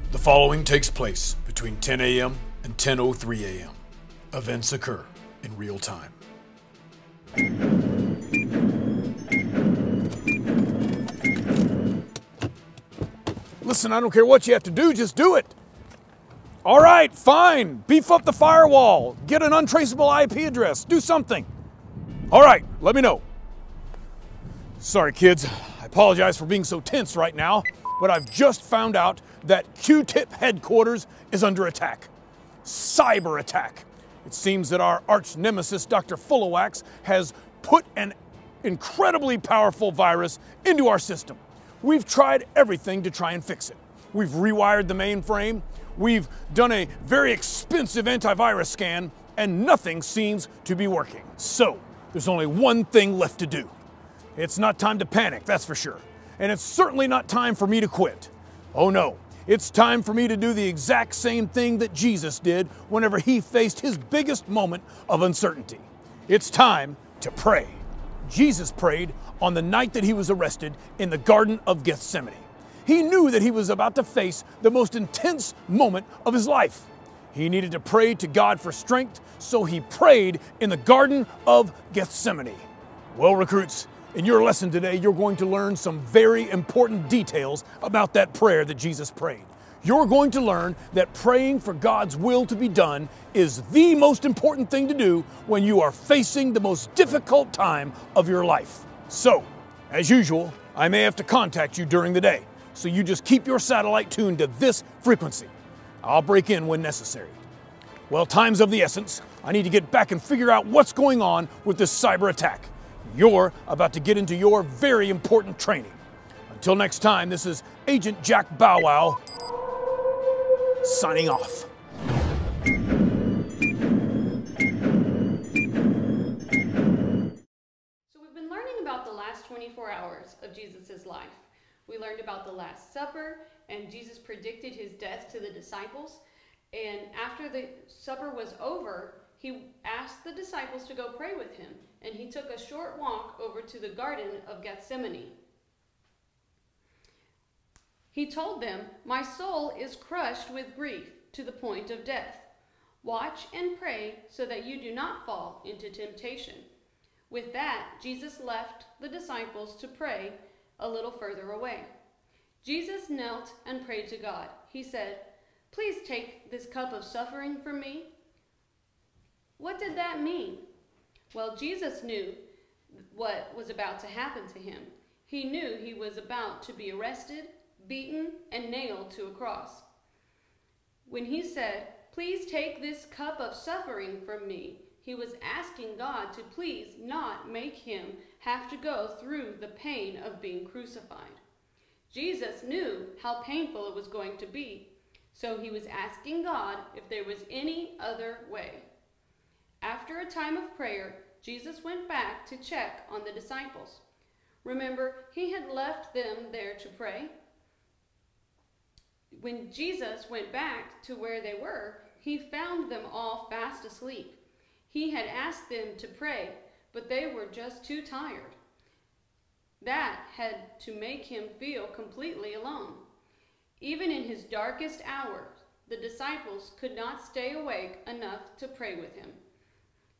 The following takes place between 10 a.m. and 10:03 a.m. Events occur in real time. Listen, I don't care what you have to do, just do it. All right, fine. Beef up the firewall. Get an untraceable IP address. Do something. All right, let me know. Sorry, kids. I apologize for being so tense right now, but I've just found out that Q-Tip headquarters is under attack. Cyber attack. It seems that our arch nemesis, Dr. Fullawax, has put an incredibly powerful virus into our system. We've tried everything to try and fix it. We've rewired the mainframe. We've done a very expensive antivirus scan, and nothing seems to be working. So, there's only one thing left to do. It's not time to panic, that's for sure. And it's certainly not time for me to quit. Oh no, it's time for me to do the exact same thing that Jesus did whenever he faced his biggest moment of uncertainty. It's time to pray. Jesus prayed on the night that he was arrested in the Garden of Gethsemane. He knew that he was about to face the most intense moment of his life. He needed to pray to God for strength, so he prayed in the Garden of Gethsemane. Well, recruits, in your lesson today, you're going to learn some very important details about that prayer that Jesus prayed. You're going to learn that praying for God's will to be done is the most important thing to do when you are facing the most difficult time of your life. So, as usual, I may have to contact you during the day, so you just keep your satellite tuned to this frequency. I'll break in when necessary. Well, time's of the essence. I need to get back and figure out what's going on with this cyber attack. You're about to get into your very important training. Until next time, this is Agent Jack Bow Wow, signing off. So we've been learning about the last 24 hours of Jesus' life. We learned about the Last Supper, and Jesus predicted his death to the disciples. And after the supper was over, he asked the disciples to go pray with him, and he took a short walk over to the Garden of Gethsemane. He told them, "My soul is crushed with grief to the point of death. Watch and pray so that you do not fall into temptation." With that, Jesus left the disciples to pray a little further away. Jesus knelt and prayed to God. He said, "Please take this cup of suffering from me." What did that mean? Well, Jesus knew what was about to happen to him. He knew he was about to be arrested, beaten, and nailed to a cross. When he said, "Please take this cup of suffering from me," he was asking God to please not make him have to go through the pain of being crucified. Jesus knew how painful it was going to be, so he was asking God if there was any other way. After a time of prayer, Jesus went back to check on the disciples. Remember, he had left them there to pray. When Jesus went back to where they were, he found them all fast asleep. He had asked them to pray, but they were just too tired. That had to make him feel completely alone. Even in his darkest hours, the disciples could not stay awake enough to pray with him.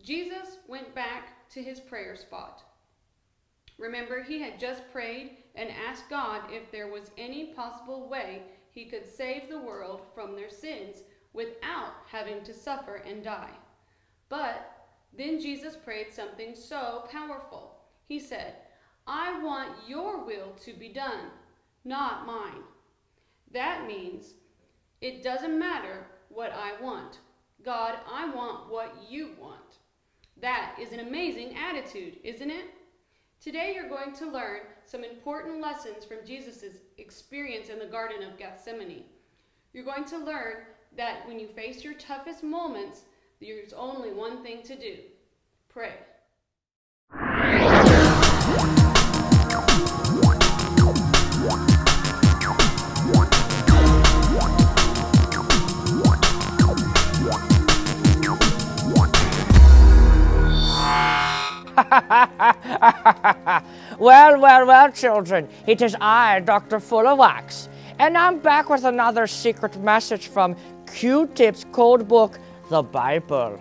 Jesus went back to his prayer spot. Remember, he had just prayed and asked God if there was any possible way he could save the world from their sins without having to suffer and die. But then Jesus prayed something so powerful. He said, "I want your will to be done, not mine." That means it doesn't matter what I want. God, I want what you want. That is an amazing attitude, isn't it? Today you're going to learn some important lessons from Jesus' experience in the Garden of Gethsemane. You're going to learn that when you face your toughest moments, there's only one thing to do: pray. Well, children, it is I, Dr. Fullawax, and I'm back with another secret message from Q-Tip's code book, the Bible.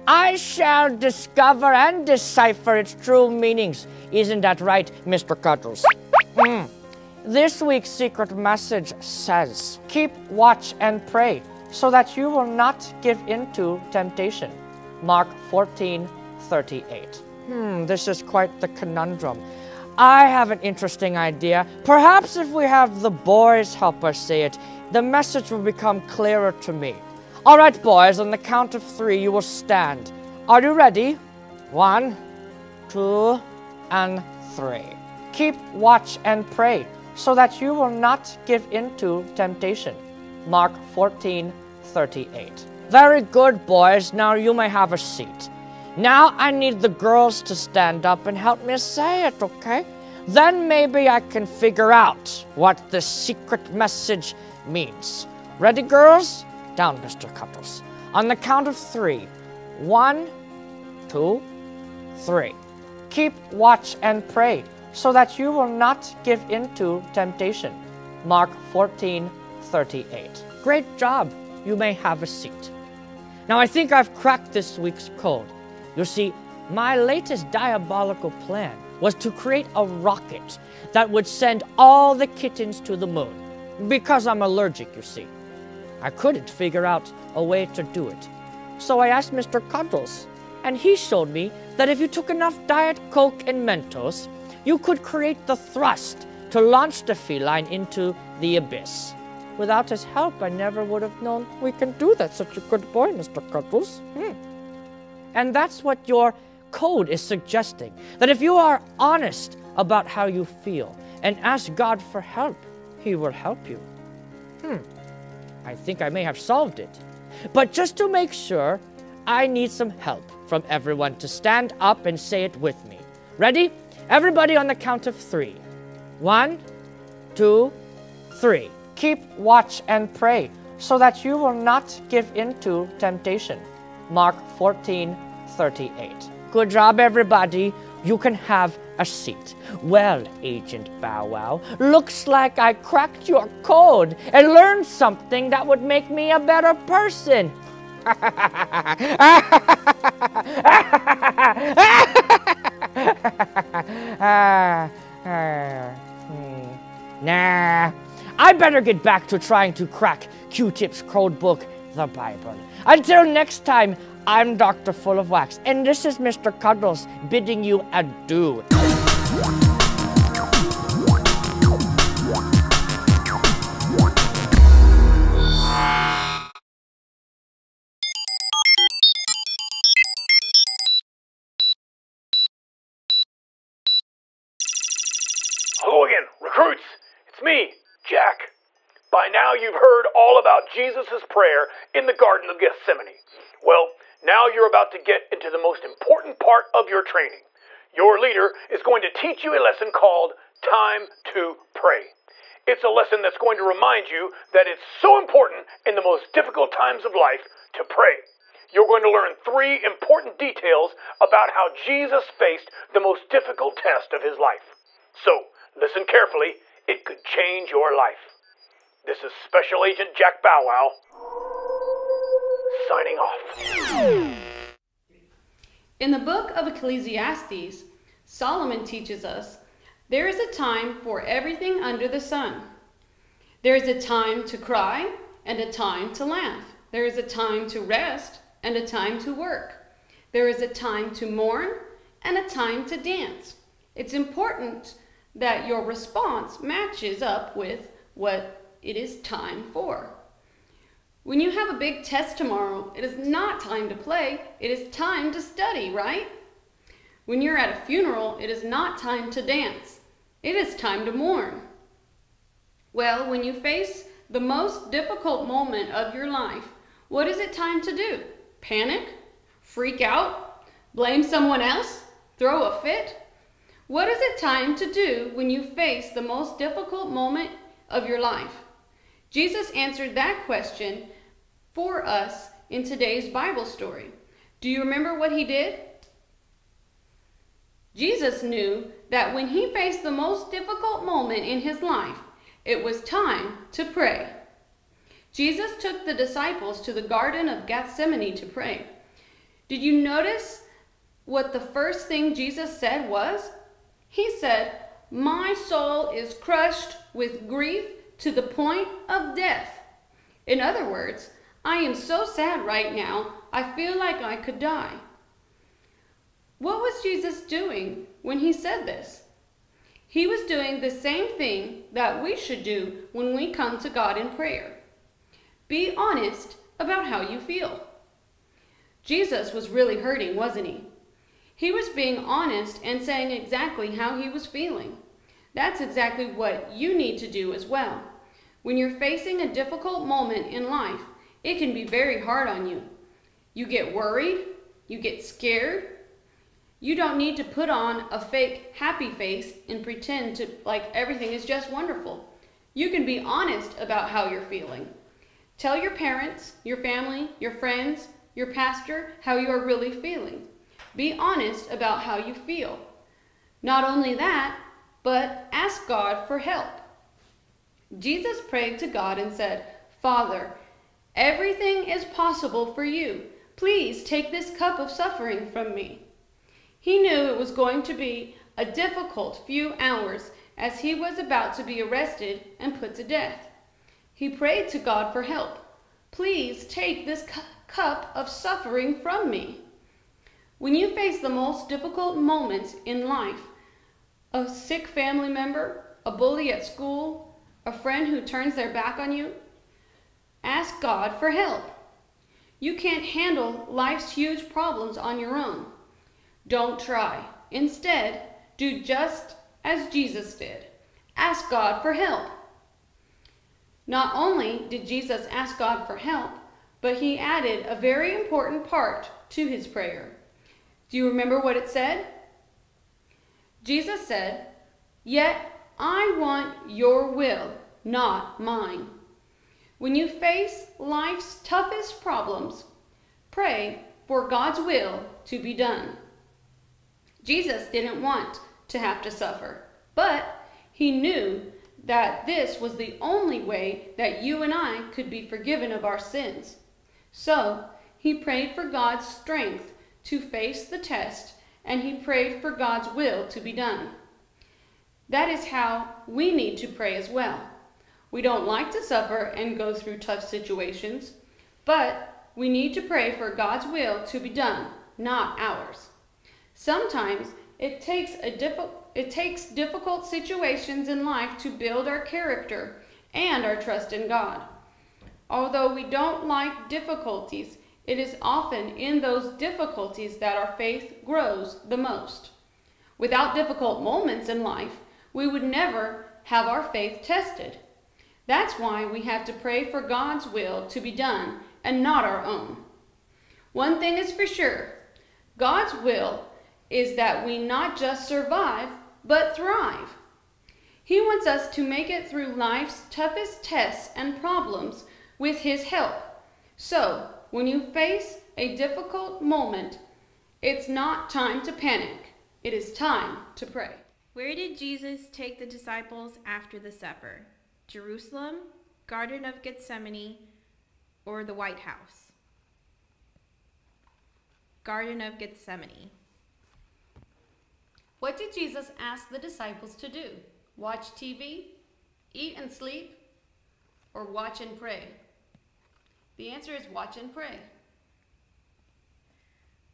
I shall discover and decipher its true meanings. Isn't that right, Mr. Cuddles? This week's secret message says, keep watch and pray so that you will not give in to temptation. Mark 14:38. This is quite the conundrum. I have an interesting idea. Perhaps if we have the boys help us say it, the message will become clearer to me. All right, boys, on the count of 3, you will stand. Are you ready? 1, 2, and 3. Keep watch and pray so that you will not give in to temptation. Mark 14:38. Very good, boys. Now you may have a seat. Now I need the girls to stand up and help me say it, okay? Then maybe I can figure out what the secret message means. Ready, girls? Down, Mr. Cuddles. On the count of 3. 1, 2, 3. Keep watch and pray so that you will not give in to temptation. Mark 14:38. Great job. You may have a seat. Now I think I've cracked this week's code. You see, my latest diabolical plan was to create a rocket that would send all the kittens to the moon. Because I'm allergic, you see. I couldn't figure out a way to do it. So I asked Mr. Cuddles, and he showed me that if you took enough Diet Coke and Mentos, you could create the thrust to launch the feline into the abyss. Without his help, I never would have known we can do that. Such a good boy, Mr. Cuddles. And that's what your code is suggesting. That if you are honest about how you feel and ask God for help, He will help you. I think I may have solved it. But just to make sure, I need some help from everyone to stand up and say it with me. Ready? Everybody on the count of 3. 1, 2, 3. Keep watch and pray so that you will not give in to temptation. Mark 14:38. Good job, everybody. You can have a seat. Well, Agent Bow Wow, looks like I cracked your code and learned something that would make me a better person. Nah, I better get back to trying to crack Q-Tip's code book, the Bible. Until next time, I'm Dr. Full of Wax, and this is Mr. Cuddles bidding you adieu. Hello again, recruits. It's me, Jack. By now you've heard all about Jesus' prayer in the Garden of Gethsemane. Well, now you're about to get into the most important part of your training. Your leader is going to teach you a lesson called Time to Pray. It's a lesson that's going to remind you that it's so important in the most difficult times of life to pray. You're going to learn 3 important details about how Jesus faced the most difficult test of his life. So, listen carefully. It could change your life. This is Special Agent Jack Bow Wow, signing off. In the book of Ecclesiastes, Solomon teaches us, there is a time for everything under the sun. There is a time to cry and a time to laugh. There is a time to rest and a time to work. There is a time to mourn and a time to dance. It's important that your response matches up with what it is time for. When you have a big test tomorrow, it is not time to play, it is time to study, right? When you're at a funeral, it is not time to dance, it is time to mourn. Well, when you face the most difficult moment of your life, what is it time to do? Panic? Freak out? Blame someone else? Throw a fit? What is it time to do when you face the most difficult moment of your life? Jesus answered that question for us in today's Bible story. Do you remember what he did? Jesus knew that when he faced the most difficult moment in his life, It was time to pray. Jesus took the disciples to the Garden of Gethsemane to pray. Did you notice what the first thing Jesus said was? He said, "My soul is crushed with grief to the point of death." In other words, I am so sad right now, I feel like I could die. What was Jesus doing when he said this? He was doing the same thing that we should do when we come to God in prayer. Be honest about how you feel. Jesus was really hurting, wasn't he? He was being honest and saying exactly how he was feeling. That's exactly what you need to do as well. When you're facing a difficult moment in life, it can be very hard on you. You get worried, you get scared. You don't need to put on a fake happy face and pretend to like everything is just wonderful. You can be honest about how you're feeling. Tell your parents, your family, your friends, your pastor how you are really feeling. Be honest about how you feel. Not only that, but ask God for help. Jesus prayed to God and said, "Father, everything is possible for you. Please take this cup of suffering from me." He knew it was going to be a difficult few hours as he was about to be arrested and put to death. He prayed to God for help. "Please take this cup of suffering from me." When you face the most difficult moments in life, a sick family member, a bully at school, a friend who turns their back on you, ask God for help. You can't handle life's huge problems on your own. Don't try. Instead, do just as Jesus did. Ask God for help. Not only did Jesus ask God for help, but he added a very important part to his prayer. Do you remember what it said? Jesus said, "Yet I want your will, not mine." When you face life's toughest problems, pray for God's will to be done. Jesus didn't want to have to suffer, but he knew that this was the only way that you and I could be forgiven of our sins. So he prayed for God's strength to face the test, and he prayed for God's will to be done. That is how we need to pray as well. We don't like to suffer and go through tough situations, but we need to pray for God's will to be done, not ours. Sometimes it takes difficult situations in life to build our character and our trust in God. Although we don't like difficulties, it is often in those difficulties that our faith grows the most. Without difficult moments in life, we would never have our faith tested. That's why we have to pray for God's will to be done and not our own. One thing is for sure, God's will is that we not just survive, but thrive. He wants us to make it through life's toughest tests and problems with his help. So, when you face a difficult moment, it's not time to panic. It is time to pray. Where did Jesus take the disciples after the supper? Jerusalem, Garden of Gethsemane, or the White House? Garden of Gethsemane. What did Jesus ask the disciples to do? Watch TV, eat and sleep, or watch and pray? The answer is watch and pray.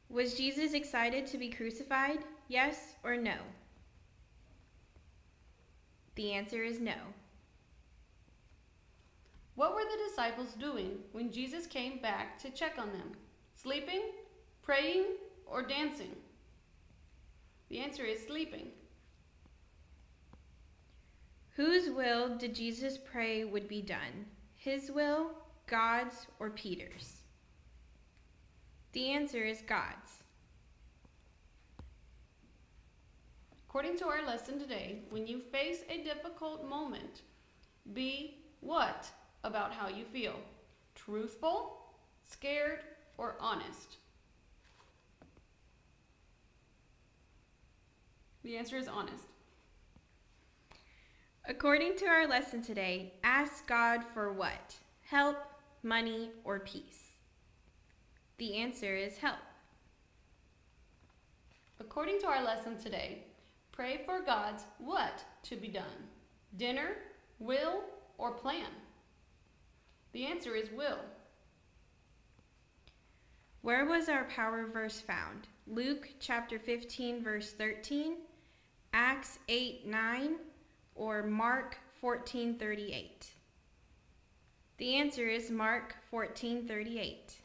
Was Jesus excited to be crucified? Yes or no? The answer is no. What were the disciples doing when Jesus came back to check on them? Sleeping, praying, or dancing? The answer is sleeping. Whose will did Jesus pray would be done? His will, God's, or Peter's? The answer is God's. According to our lesson today, when you face a difficult moment, be what about how you feel? Truthful, scared, or honest? The answer is honest. According to our lesson today, ask God for what? Help, money, or peace? The answer is help. According to our lesson today, pray for God's what to be done? Dinner, will, or plan? The answer is will. Where was our power verse found? Luke chapter 15, verse 13, Acts 8:9, or Mark 14:38? The answer is Mark 14:38.